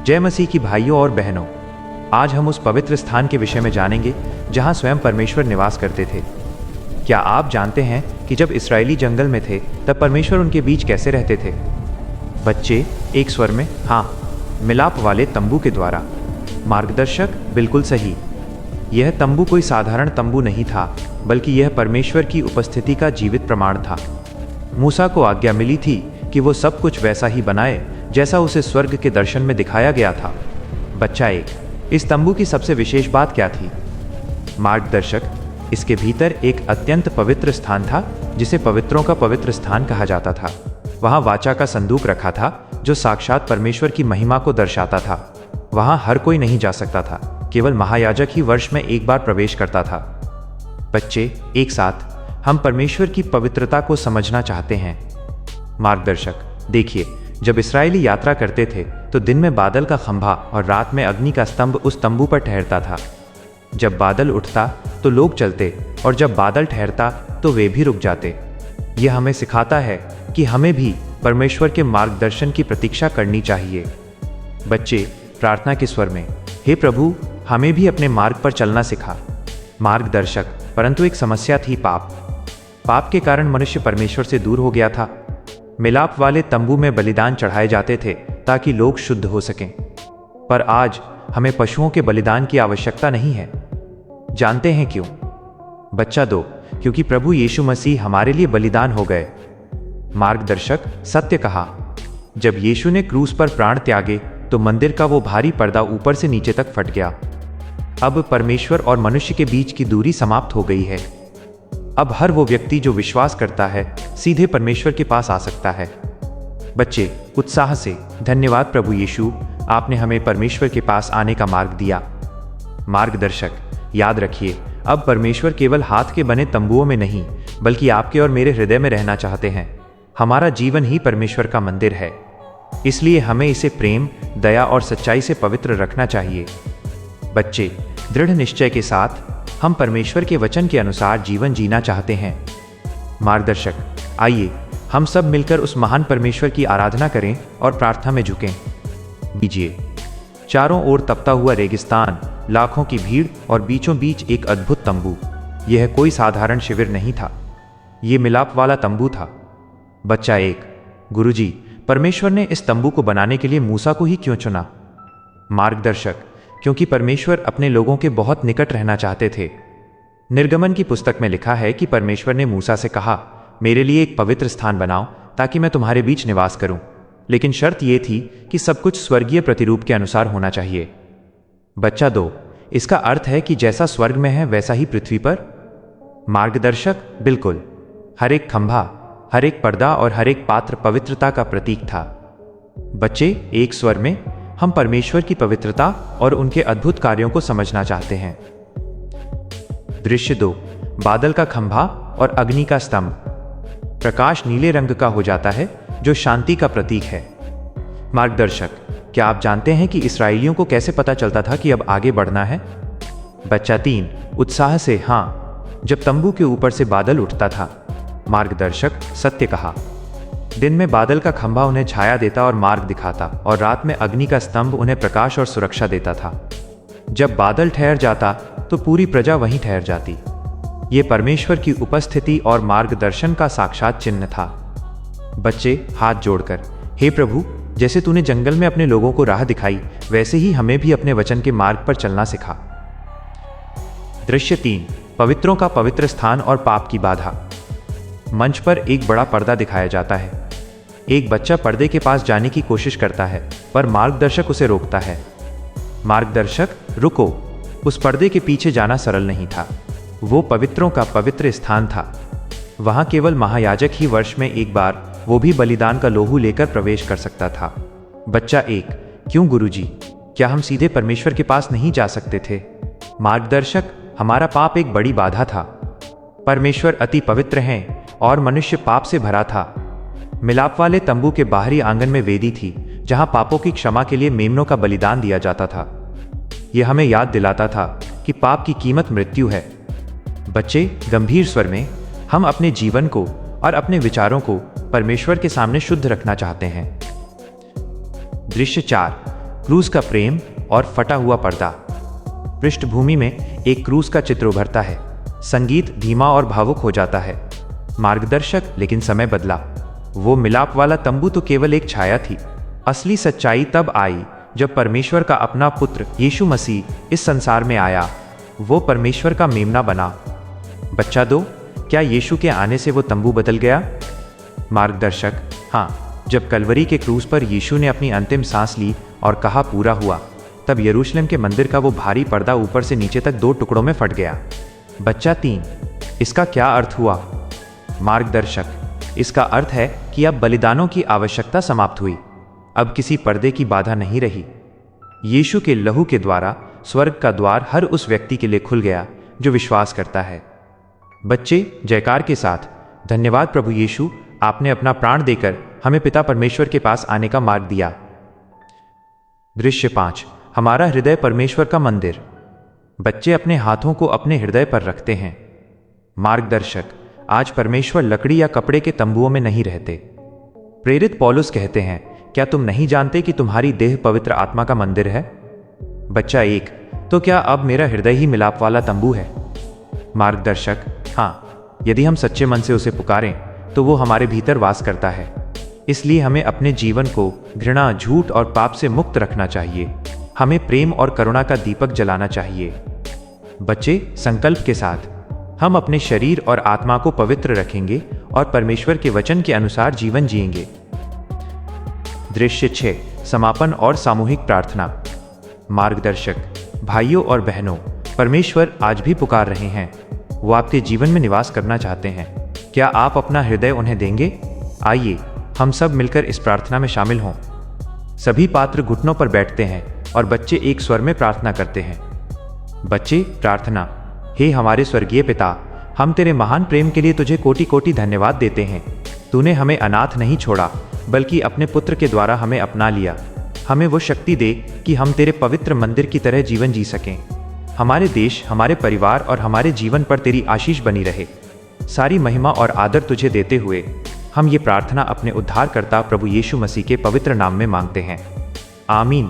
जय मसीह की भाइयों और बहनों, आज हम उस पवित्र स्थान के विषय में जानेंगे जहां स्वयं परमेश्वर निवास करते थे। क्या आप जानते हैं कि जब इस्राएली जंगल में थे तब परमेश्वर उनके बीच कैसे रहते थे? बच्चे एक स्वर में हाँ, मिलाप वाले तंबू के द्वारा। मार्गदर्शक बिल्कुल सही। यह तंबू कोई साधारण तंबू नहीं था, बल्कि यह परमेश्वर की उपस्थिति का जीवित प्रमाण था। मूसा को आज्ञा मिली थी कि वो सब कुछ वैसा ही बनाए जैसा उसे स्वर्ग के दर्शन में दिखाया गया था। बच्चा एक, इस तंबू की सबसे विशेष बात क्या थी? मार्गदर्शक, इसके भीतर एक अत्यंत पवित्र स्थान था जिसे पवित्रों का पवित्र स्थान कहा जाता था। वहाँ वाचा का संदूक रखा था जो साक्षात परमेश्वर की महिमा को दर्शाता था। वहाँ हर कोई नहीं जा सकता था, केवल महायाजक ही वर्ष में एक बार प्रवेश करता था। बच्चे एक साथ, हम परमेश्वर की पवित्रता को समझना चाहते हैं। मार्गदर्शक, देखिए, जब इस्राएली यात्रा करते थे तो दिन में बादल का खंभा और रात में अग्नि का स्तंभ उस तंबू पर ठहरता था। जब बादल उठता तो लोग चलते और जब बादल ठहरता तो वे भी रुक जाते। यह हमें सिखाता है कि हमें भी परमेश्वर के मार्गदर्शन की प्रतीक्षा करनी चाहिए। बच्चे प्रार्थना के स्वर में, हे प्रभु, हमें भी अपने मार्ग पर चलना सिखा। मार्गदर्शक, परंतु एक समस्या थी, पाप के कारण मनुष्य परमेश्वर से दूर हो गया था। मिलाप वाले तंबू में बलिदान चढ़ाए जाते थे ताकि लोग शुद्ध हो सकें, पर आज हमें पशुओं के बलिदान की आवश्यकता नहीं है। जानते हैं क्यों? बच्चा दो, क्योंकि प्रभु यीशु मसीह हमारे लिए बलिदान हो गए। मार्गदर्शक, सत्य कहा। जब यीशु ने क्रूस पर प्राण त्यागे तो मंदिर का वो भारी पर्दा ऊपर से नीचे तक फट गया। अब परमेश्वर और मनुष्य के बीच की दूरी समाप्त हो गई है। अब हर वो व्यक्ति जो विश्वास करता है सीधे परमेश्वर के पास आ सकता है। बच्चे उत्साह से, धन्यवाद प्रभु यीशु, आपने हमें परमेश्वर के पास आने का मार्ग दिया। मार्गदर्शक, याद रखिए, अब परमेश्वर केवल हाथ के बने तंबुओं में नहीं, बल्कि आपके और मेरे हृदय में रहना चाहते हैं। हमारा जीवन ही परमेश्वर का मंदिर है, इसलिए हमें इसे प्रेम, दया और सच्चाई से पवित्र रखना चाहिए। बच्चे दृढ़ निश्चय के साथ, हम परमेश्वर के वचन के अनुसार जीवन जीना चाहते हैं। मार्गदर्शक, आइए हम सब मिलकर उस महान परमेश्वर की आराधना करें और प्रार्थना में झुकें। दीजिए, चारों ओर तपता हुआ रेगिस्तान, लाखों की भीड़ और बीचों बीच एक अद्भुत तंबू। यह कोई साधारण शिविर नहीं था, यह मिलाप वाला तंबू था। बच्चा एक, गुरुजी, परमेश्वर ने इस तंबू को बनाने के लिए मूसा को ही क्यों चुना? मार्गदर्शक, क्योंकि परमेश्वर अपने लोगों के बहुत निकट रहना चाहते थे। निर्गमन की पुस्तक में लिखा है कि परमेश्वर ने मूसा से कहा, मेरे लिए एक पवित्र स्थान बनाओ ताकि मैं तुम्हारे बीच निवास करूं। लेकिन शर्त यह थी कि सब कुछ स्वर्गीय प्रतिरूप के अनुसार होना चाहिए। बच्चा दो, इसका अर्थ है कि जैसा स्वर्ग में है वैसा ही पृथ्वी पर? मार्गदर्शक, बिल्कुल। हर एक खंभा, हर एक पर्दा और हर एक पात्र पवित्रता का प्रतीक था। बच्चे एक स्वर में, हम परमेश्वर की पवित्रता और उनके अद्भुत कार्यों को समझना चाहते हैं। दृश्य 2, बादल का खंभा और अग्नि का स्तंभ। प्रकाश नीले रंग का हो जाता है जो शांति का प्रतीक है। मार्गदर्शक, क्या आप जानते हैं कि इस्राएलियों को कैसे पता चलता था कि अब आगे बढ़ना है? बच्चा 3, उत्साह से हाँ, जब तंबू के ऊपर से बादल उठता था। मार्गदर्शक, सत्य कहा। दिन में बादल का खंभा उन्हें छाया देता और मार्ग दिखाता, और रात में अग्नि का स्तंभ उन्हें प्रकाश और सुरक्षा देता था। जब बादल ठहर जाता तो पूरी प्रजा वहीं ठहर जाती। ये परमेश्वर की उपस्थिति और मार्गदर्शन का साक्षात चिन्ह था। बच्चे हाथ जोड़कर, हे प्रभु, जैसे तूने जंगल में अपने लोगों को राह दिखाई, वैसे ही हमें भी अपने वचन के मार्ग पर चलना सिखा। दृश्य 3, पवित्रों का पवित्र स्थान और पाप की बाधा। मंच पर एक बड़ा पर्दा दिखाया जाता है। एक बच्चा पर्दे के पास जाने की कोशिश करता है, पर मार्गदर्शक उसे रोकता है। मार्गदर्शक, रुको, उस पर्दे के पीछे जाना सरल नहीं था। वो पवित्रों का पवित्र स्थान था। वहां केवल महायाजक ही वर्ष में एक बार, वो भी बलिदान का लोहू लेकर प्रवेश कर सकता था। बच्चा एक, क्यों गुरुजी, क्या हम सीधे परमेश्वर के पास नहीं जा सकते थे? मार्गदर्शक, हमारा पाप एक बड़ी बाधा था। परमेश्वर अति पवित्र हैं और मनुष्य पाप से भरा था। मिलाप वाले तंबू के बाहरी आंगन में वेदी थी जहां पापों की क्षमा के लिए मेमनों का बलिदान दिया जाता था। यह हमें याद दिलाता था कि पाप की कीमत मृत्यु है। बच्चे गंभीर स्वर में, हम अपने जीवन को और अपने विचारों को परमेश्वर के सामने शुद्ध रखना चाहते हैं। दृश्य 4, क्रूस का प्रेम और फटा हुआ पर्दा। पृष्ठभूमि में एक क्रूस का चित्र उभरता है। संगीत धीमा और भावुक हो जाता है। मार्गदर्शक, लेकिन समय बदला। वो मिलाप वाला तंबू तो केवल एक छाया थी। असली सच्चाई तब आई जब परमेश्वर का अपना पुत्र यीशु मसीह इस संसार में आया। वो परमेश्वर का मेमना बना। बच्चा 2, क्या यीशु के आने से वो तंबू बदल गया? मार्गदर्शक, हाँ। जब कलवरी के क्रूस पर यीशु ने अपनी अंतिम सांस ली और कहा पूरा हुआ, तब यरूशलेम के मंदिर का वो भारी पर्दा ऊपर से नीचे तक 2 टुकड़ों में फट गया। बच्चा 3, इसका क्या अर्थ हुआ? मार्गदर्शक, इसका अर्थ है कि अब बलिदानों की आवश्यकता समाप्त हुई। अब किसी पर्दे की बाधा नहीं रही। यीशु के लहू के द्वारा स्वर्ग का द्वार हर उस व्यक्ति के लिए खुल गया जो विश्वास करता है। बच्चे जयकार के साथ, धन्यवाद प्रभु यीशु, आपने अपना प्राण देकर हमें पिता परमेश्वर के पास आने का मार्ग दिया। दृश्य 5, हमारा हृदय परमेश्वर का मंदिर। बच्चे अपने हाथों को अपने हृदय पर रखते हैं। मार्गदर्शक, आज परमेश्वर लकड़ी या कपड़े के तंबुओं में नहीं रहते। प्रेरित पौलुस कहते हैं, क्या तुम नहीं जानते कि तुम्हारी देह पवित्र आत्मा का मंदिर है? बच्चा 1, तो क्या अब मेरा हृदय ही मिलाप वाला तंबू है? मार्गदर्शक, हाँ। यदि हम सच्चे मन से उसे पुकारें तो वो हमारे भीतर वास करता है। इसलिए हमें अपने जीवन को घृणा, झूठ और पाप से मुक्त रखना चाहिए। हमें प्रेम और करुणा का दीपक जलाना चाहिए। बच्चे संकल्प के साथ, हम अपने शरीर और आत्मा को पवित्र रखेंगे और परमेश्वर के वचन के अनुसार जीवन जिएंगे। दृश्य 6, समापन और सामूहिक प्रार्थना। मार्गदर्शक, भाइयों और बहनों, परमेश्वर आज भी पुकार रहे हैं। वो आपके जीवन में निवास करना चाहते हैं। क्या आप अपना हृदय उन्हें देंगे? आइए हम सब मिलकर इस प्रार्थना में शामिल हों। सभी पात्र घुटनों पर बैठते हैं और बच्चे एक स्वर में प्रार्थना करते हैं। बच्चे प्रार्थना। हे हमारे स्वर्गीय पिता, हम तेरे महान प्रेम के लिए तुझे कोटि कोटि धन्यवाद देते हैं। तूने हमें अनाथ नहीं छोड़ा, बल्कि अपने पुत्र के द्वारा हमें अपना लिया। हमें वो शक्ति दे कि हम तेरे पवित्र मंदिर की तरह जीवन जी सकें। हमारे देश, हमारे परिवार और हमारे जीवन पर तेरी आशीष बनी रहे। सारी महिमा और आदर तुझे देते हुए हम ये प्रार्थना अपने उद्धारकर्ता प्रभु यीशु मसीह के पवित्र नाम में मांगते हैं। आमीन।